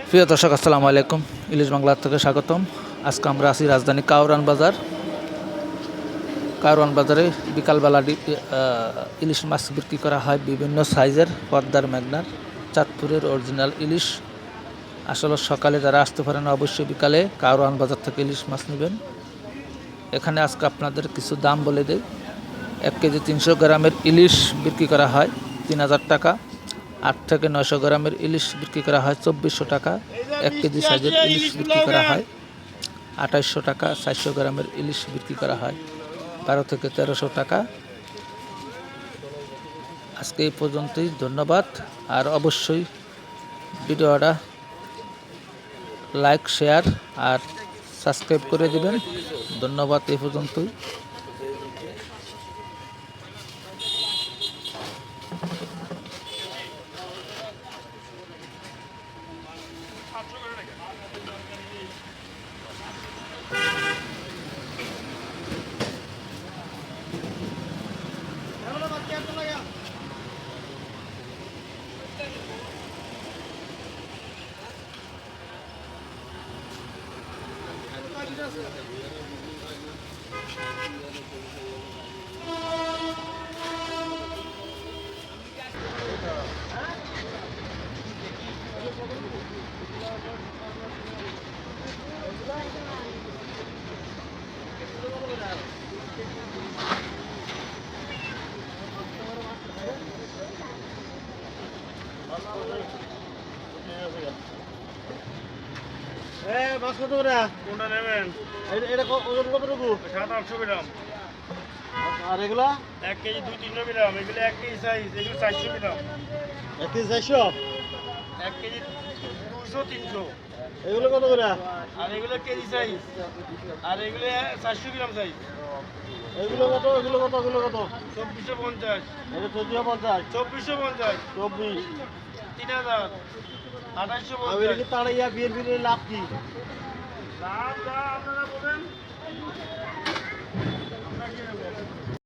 প্রিয় দর্শক আসসালামু আলাইকুম। ইলিশ বাংলা থেকে স্বাগতম। আজকে আমরা আছি রাজধানী কাউরান বাজার। কাউরান বাজারে বিকালবেলা ইলিশ মাছ বিক্রি করা হয় বিভিন্ন সাইজের, পদ্মার মেঘনার, চাঁদপুরের অরিজিনাল ইলিশ। আসলে সকালে যারা আসতে পারেন অবশ্যই বিকালে কাউরান বাজার থেকে ইলিশ মাছ নেবেন। এখানে আজকে আপনাদের কিছু দাম বলে দেই। 1 কেজি 300 গ্রামের ইলিশ বিক্রি করা হয় 3000 টাকা। 8 থেকে 900 গ্রামের ইলিশ বিক্রি করা হয় 2400 টাকা। 1 কেজি সাইজের ইলিশ বিক্রি করা হয় 2800 টাকা। 400 গ্রামের ইলিশ বিক্রি করা হয় 12 থেকে 1300 টাকা। আজকে এই পর্যন্তই, ধন্যবাদ। আর অবশ্যই ভিডিওটা লাইক, শেয়ার আর সাবস্ক্রাইব করে দেবেন। ধন্যবাদ। এই পর্যন্তই। মাছ কত করে? কোনটা নেবেন? এটা ওজন কতটুকু? 700-800 গ্রাম। আর এগুলা 1 কেজি 200-300 গ্রাম। এগুলো 1 কেজি সাইজ, এগুলো 400 গ্রাম। 1 কেজি 400। 1 কেজি 200-300। এগুলো কত করে? আর এগুলো কেজি সাইজ, আর এগুলো 400 গ্রাম সাইজ। এগুলো কত? এগুলো কত? এগুলো কত? 2450, এটা 1450, 2450, 24। 3000, আর এটা 2850। কি তাড়াইয়া বিয়ের বিয়ের লাভ কি? দাম যা আপনারা বলেন, আমরা কি নেব?